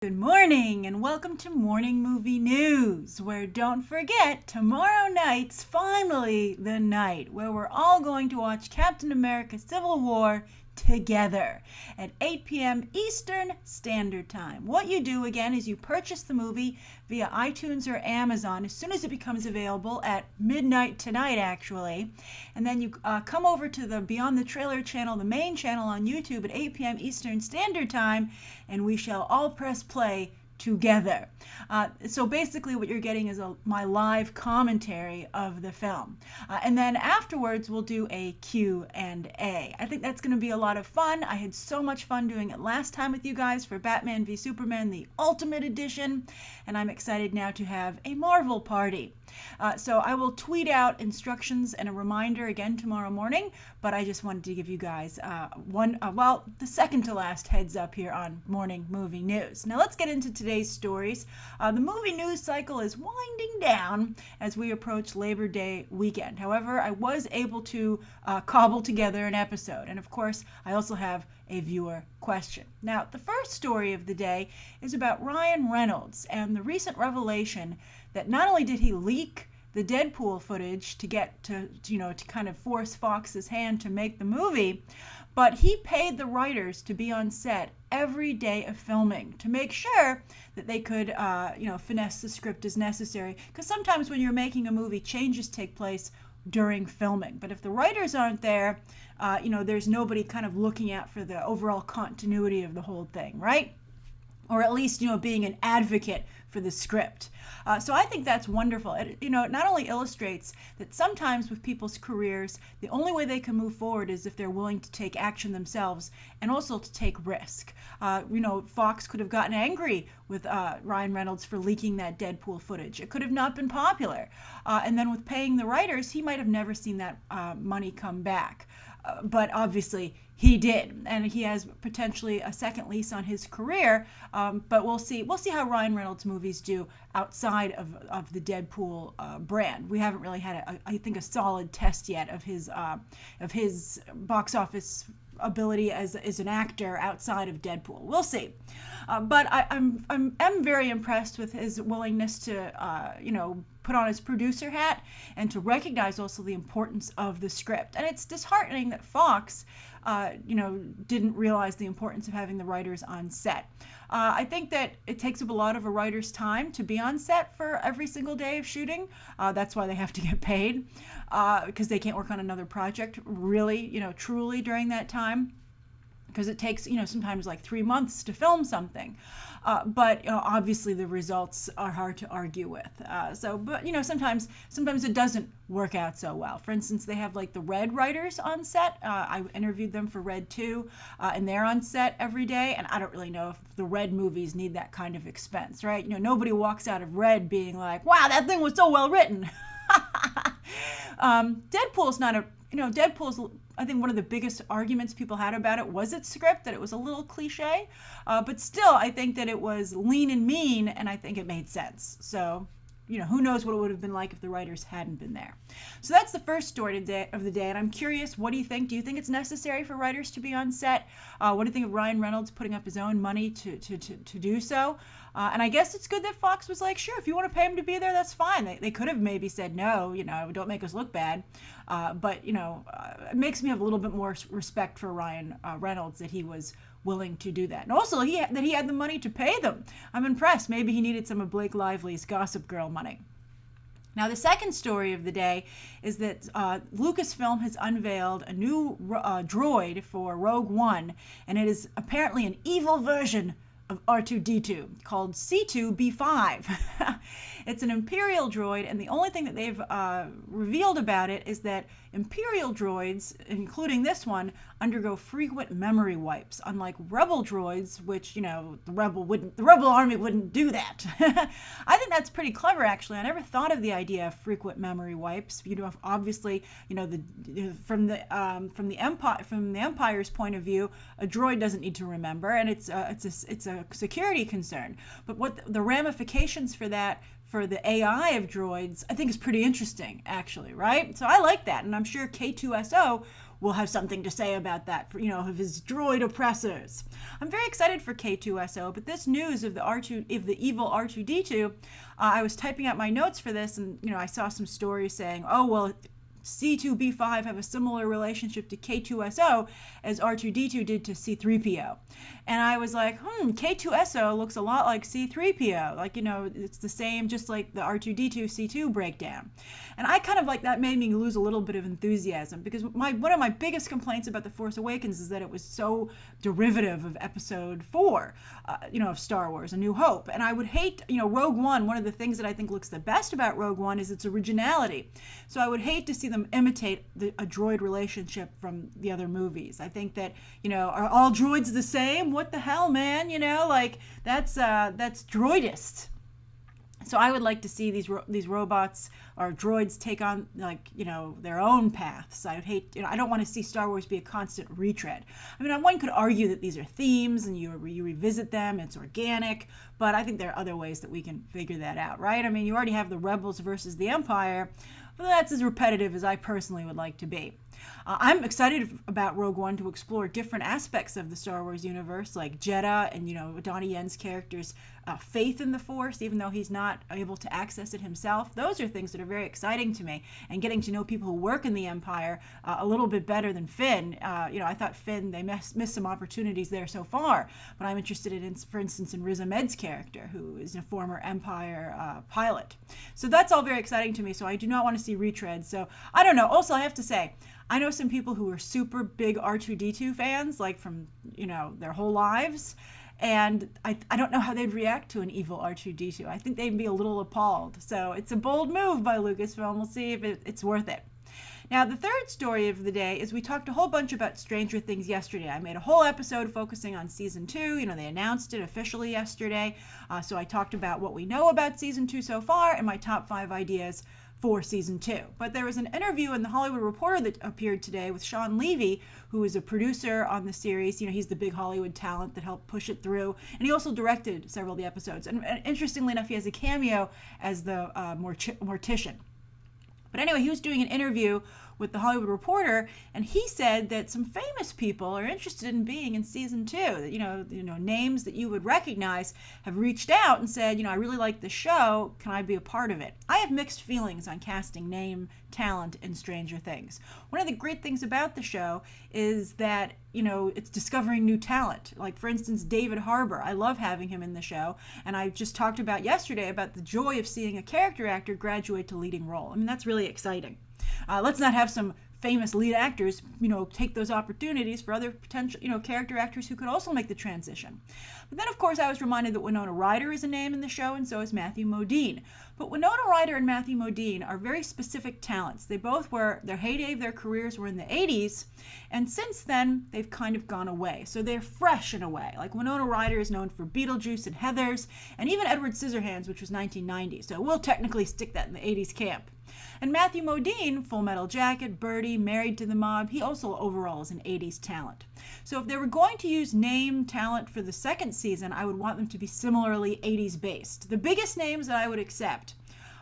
Good morning and welcome to Morning Movie News, where don't forget, tomorrow night's finally the night where we're all going to watch Captain America Civil War together at 8 p.m. Eastern Standard Time. What you do again is you purchase the movie via iTunes or Amazon as soon as it becomes available at midnight tonight actually, and then you come over to the Beyond the Trailer channel, the main channel on YouTube at 8 p.m. Eastern Standard Time, and we shall all press play together. So basically what you're getting is my live commentary of the film. And then afterwards we'll do a Q&A. I think that's going to be a lot of fun. I had so much fun doing it last time with you guys for Batman v Superman, the Ultimate Edition, and I'm excited now to have a Marvel party. So I will tweet out instructions and a reminder again tomorrow morning, but I just wanted to give you guys the second to last heads up here on Morning Movie News. Now let's get into today's stories. The movie news cycle is winding down as we approach Labor Day weekend. However, I was able to cobble together an episode, and of course, I also have a viewer question. Now, the first story of the day is about Ryan Reynolds and the recent revelation that not only did he leak the Deadpool footage to get to kind of force Fox's hand to make the movie, but he paid the writers to be on set every day of filming to make sure that they could, finesse the script as necessary. Because sometimes when you're making a movie, changes take place during filming. But if the writers aren't there, there's nobody kind of looking out for the overall continuity of the whole thing, right? Or at least, being an advocate for the script. So I think that's wonderful. It not only illustrates that sometimes with people's careers, the only way they can move forward is if they're willing to take action themselves and also to take risk. Fox could have gotten angry with Ryan Reynolds for leaking that Deadpool footage. It could have not been popular. And then with paying the writers, he might have never seen that money come back. But obviously he did, and he has potentially a second lease on his career. But we'll see how Ryan Reynolds movies do outside of the Deadpool brand. We haven't really had a solid test yet of his box office ability as an actor outside of Deadpool. We'll see. But I'm very impressed with his willingness to put on his producer hat and to recognize also the importance of the script. And it's disheartening that Fox didn't realize the importance of having the writers on set. I think that it takes up a lot of a writer's time to be on set for every single day of shooting. That's why they have to get paid, because they can't work on another project really, truly during that time. Because it takes, sometimes like 3 months to film something. But obviously the results are hard to argue with. Sometimes it doesn't work out so well. For instance, they have like the Red writers on set. I interviewed them for Red 2, and they're on set every day. And I don't really know if the Red movies need that kind of expense, right? Nobody walks out of Red being like, wow, that thing was so well written. Deadpool's not Deadpool's, I think one of the biggest arguments people had about it was its script, that it was a little cliche, but still I think that it was lean and mean, and I think it made sense. So, who knows what it would have been like if the writers hadn't been there. So that's the first story of the day, and I'm curious, what do you think? Do you think it's necessary for writers to be on set? What do you think of Ryan Reynolds putting up his own money to do so? And I guess it's good that Fox was like, sure, if you want to pay him to be there, that's fine. They could have maybe said, no, don't make us look bad. But it makes me have a little bit more respect for Ryan Reynolds that he was willing to do that. And also that he had the money to pay them. I'm impressed. Maybe he needed some of Blake Lively's Gossip Girl money. Now, the second story of the day is that Lucasfilm has unveiled a new droid for Rogue One, and it is apparently an evil version of R2-D2 called C2-B5. It's an Imperial droid, and the only thing that they've revealed about it is that Imperial droids, including this one, undergo frequent memory wipes, unlike Rebel droids, which, the Rebel Army wouldn't do that. I think that's pretty clever, actually. I never thought of the idea of frequent memory wipes. Obviously, from the Empire's point of view, a droid doesn't need to remember, and it's a security concern. But what the ramifications for that for the AI of droids, I think is pretty interesting, actually, right? So I like that, and I'm sure K2SO will have something to say about that, of his droid oppressors. I'm very excited for K2SO, but this news of the evil R2-D2, I was typing out my notes for this, and I saw some stories saying, oh well, C2-B5 have a similar relationship to K2SO as R2-D2 did to C3PO. And I was like, K2SO looks a lot like C3PO. Like, it's the same, just like the R2-D2 C2 breakdown. And I kind of like, that made me lose a little bit of enthusiasm, because one of my biggest complaints about The Force Awakens is that it was so derivative of Episode 4, of Star Wars, A New Hope. And I would hate, Rogue One, one of the things that I think looks the best about Rogue One is its originality. So I would hate to see them imitate a droid relationship from the other movies. I think that, are all droids the same? What the hell, man? That's droidist. So I would like to see these robots or droids take on, their own paths. I would hate, I don't want to see Star Wars be a constant retread. I mean, one could argue that these are themes and you revisit them, it's organic, but I think there are other ways that we can figure that out, right? I mean, you already have the Rebels versus the Empire, but that's as repetitive as I personally would like to be. I'm excited about Rogue One to explore different aspects of the Star Wars universe, like Jedha and, Donnie Yen's character's faith in the Force, even though he's not able to access it himself. Those are things that are very exciting to me, and getting to know people who work in the Empire a little bit better than Finn. I thought Finn, they missed some opportunities there so far, but I'm interested in, for instance, in Riz Ahmed's character, who is a former Empire pilot. So that's all very exciting to me, so I do not want to see retreads. So I don't know. Also, I have to say, I know some people who are super big R2-D2 fans, like from, their whole lives. And I don't know how they'd react to an evil R2-D2. I think they'd be a little appalled. So it's a bold move by Lucasfilm. We'll see if it's worth it. Now, the third story of the day is we talked a whole bunch about Stranger Things yesterday. I made a whole episode focusing on Season 2. They announced it officially yesterday. So I talked about what we know about Season 2 so far and my top 5 ideas for Season 2. But there was an interview in The Hollywood Reporter that appeared today with Sean Levy, who is a producer on the series. He's the big Hollywood talent that helped push it through. And he also directed several of the episodes. And interestingly enough, he has a cameo as the mortician. But anyway, he was doing an interview with The Hollywood Reporter, and he said that some famous people are interested in being in Season 2. That, names that you would recognize have reached out and said, I really like the show. Can I be a part of it? I have mixed feelings on casting name talent in Stranger Things. One of the great things about the show is that, it's discovering new talent. Like, for instance, David Harbour. I love having him in the show. And I just talked about yesterday about the joy of seeing a character actor graduate to leading role. I mean, that's really exciting. Let's not have some famous lead actors, take those opportunities for other potential, character actors who could also make the transition. But then, of course, I was reminded that Winona Ryder is a name in the show, and so is Matthew Modine. But Winona Ryder and Matthew Modine are very specific talents. They both their heyday of their careers were in the 80s, and since then, they've kind of gone away. So they're fresh in a way. Like Winona Ryder is known for Beetlejuice and Heathers, and even Edward Scissorhands, which was 1990. So we'll technically stick that in the 80s camp. And Matthew Modine, Full Metal Jacket, Birdie, Married to the Mob, he also overall is an 80s talent. So if they were going to use name talent for the second season, I would want them to be similarly 80s based. The biggest names that I would accept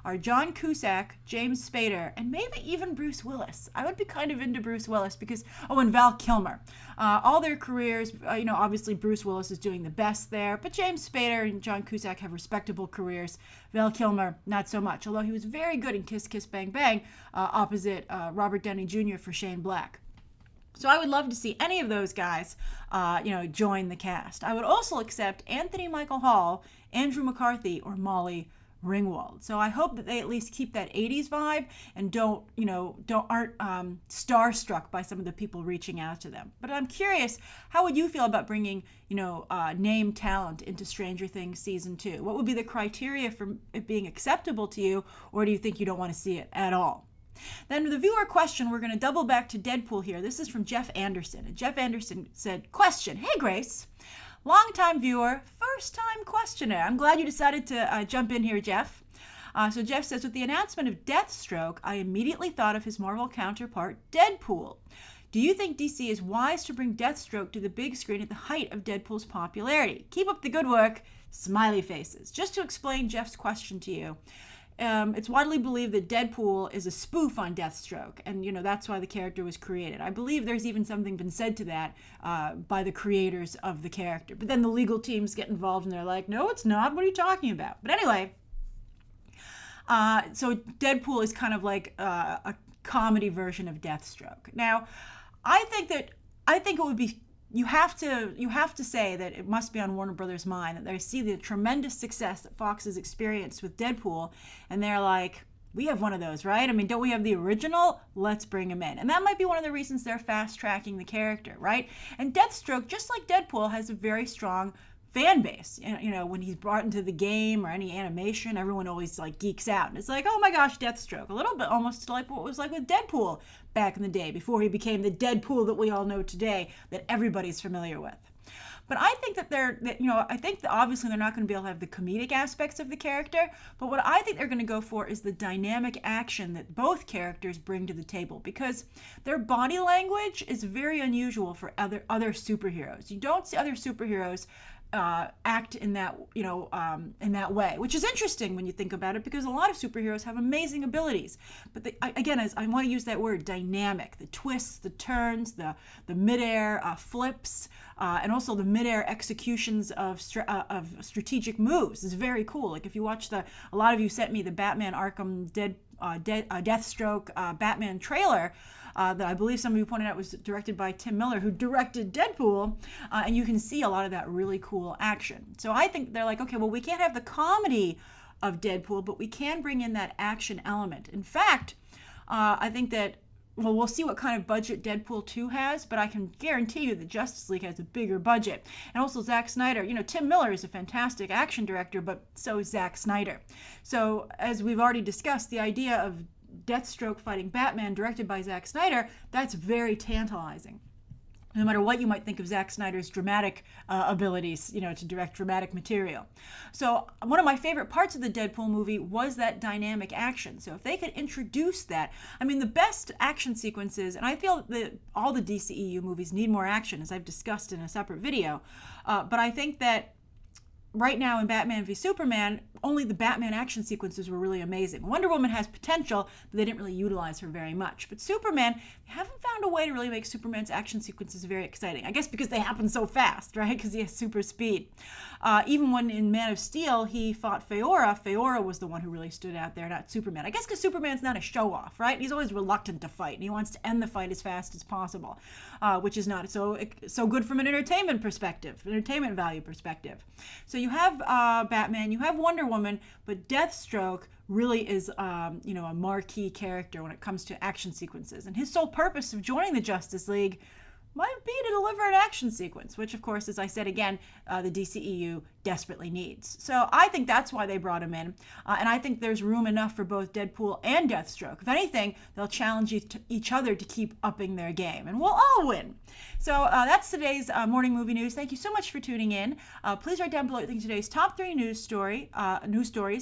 are John Cusack, James Spader, and maybe even Bruce Willis. I would be kind of into Bruce Willis because, and Val Kilmer. All their careers, obviously Bruce Willis is doing the best there, but James Spader and John Cusack have respectable careers. Val Kilmer, not so much, although he was very good in Kiss Kiss Bang Bang opposite Robert Downey Jr. for Shane Black. So I would love to see any of those guys, join the cast. I would also accept Anthony Michael Hall, Andrew McCarthy, or Molly Ringwald. So I hope that they at least keep that 80s vibe and aren't starstruck by some of the people reaching out to them. But I'm curious, how would you feel about bringing, name talent into Stranger Things Season 2? What would be the criteria for it being acceptable to you, or do you think you don't want to see it at all? Then the viewer question, we're going to double back to Deadpool here. This is from Jeff Anderson. And Jeff Anderson said, question, hey Grace, long-time viewer, first-time questioner. I'm glad you decided to jump in here, Jeff. So Jeff says, with the announcement of Deathstroke, I immediately thought of his Marvel counterpart, Deadpool. Do you think DC is wise to bring Deathstroke to the big screen at the height of Deadpool's popularity? Keep up the good work. Smiley faces. Just to explain Jeff's question to you, it's widely believed that Deadpool is a spoof on Deathstroke, and that's why the character was created. I believe there's even something been said to that by the creators of the character. But then the legal teams get involved, and they're like, "No, it's not. What are you talking about?" But anyway, so Deadpool is kind of like a comedy version of Deathstroke. Now, I think it would be. You have to say that it must be on Warner Brothers' mind that they see the tremendous success that Fox has experienced with Deadpool, and they're like, we have one of those, right? I mean, don't we have the original? Let's bring him in. And that might be one of the reasons they're fast-tracking the character, right? And Deathstroke, just like Deadpool, has a very strong fan base. When he's brought into the game or any animation, everyone always like geeks out. And it's like, oh my gosh, Deathstroke. A little bit almost like what it was like with Deadpool back in the day, before he became the Deadpool that we all know today, that everybody's familiar with. But I think I think that obviously they're not going to be able to have the comedic aspects of the character, but what I think they're going to go for is the dynamic action that both characters bring to the table, because their body language is very unusual for other superheroes. You don't see other superheroes act in that way, which is interesting when you think about it, because a lot of superheroes have amazing abilities, but I want to use that word, dynamic. The twists, the turns, the midair flips, and also the midair executions of strategic moves is very cool. Like if you watch a lot of you sent me the Batman Arkham Deathstroke Batman trailer. That I believe some of you pointed out was directed by Tim Miller, who directed Deadpool, and you can see a lot of that really cool action. So I think they're like, okay, well, we can't have the comedy of Deadpool, but we can bring in that action element. In fact, I think that, well, we'll see what kind of budget Deadpool 2 has, but I can guarantee you that Justice League has a bigger budget. And also Zack Snyder. Tim Miller is a fantastic action director, but so is Zack Snyder. So as we've already discussed, the idea of Deathstroke fighting Batman directed by Zack Snyder, that's very tantalizing. No matter what you might think of Zack Snyder's dramatic abilities, to direct dramatic material. So one of my favorite parts of the Deadpool movie was that dynamic action. So if they could introduce that, I mean, the best action sequences, and I feel that all the DCEU movies need more action, as I've discussed in a separate video, but I think that right now in Batman v Superman, only the Batman action sequences were really amazing. Wonder Woman has potential, but they didn't really utilize her very much. But Superman, they haven't found a way to really make Superman's action sequences very exciting. I guess because they happen so fast, right? Because he has super speed. Even when in Man of Steel, he fought Feora was the one who really stood out there, not Superman. I guess because Superman's not a show-off, right? He's always reluctant to fight, and he wants to end the fight as fast as possible, which is not so good from an entertainment value perspective. So you have Batman, you have Wonder Woman, but Deathstroke really is, a marquee character when it comes to action sequences. And his sole purpose of joining the Justice League might be to deliver an action sequence, which, of course, as I said again, the DCEU desperately needs. So I think that's why they brought him in. And I think there's room enough for both Deadpool and Deathstroke. If anything, they'll challenge each other to keep upping their game, and we'll all win. So that's today's morning movie news. Thank you so much for tuning in. Please write down below what you think today's top 3 news stories,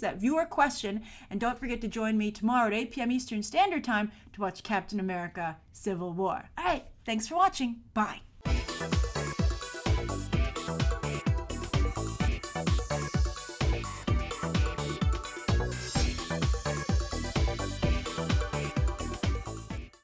that viewer question, and don't forget to join me tomorrow at 8 p.m. Eastern Standard Time to watch Captain America: Civil War. All right. Thanks for watching. Bye.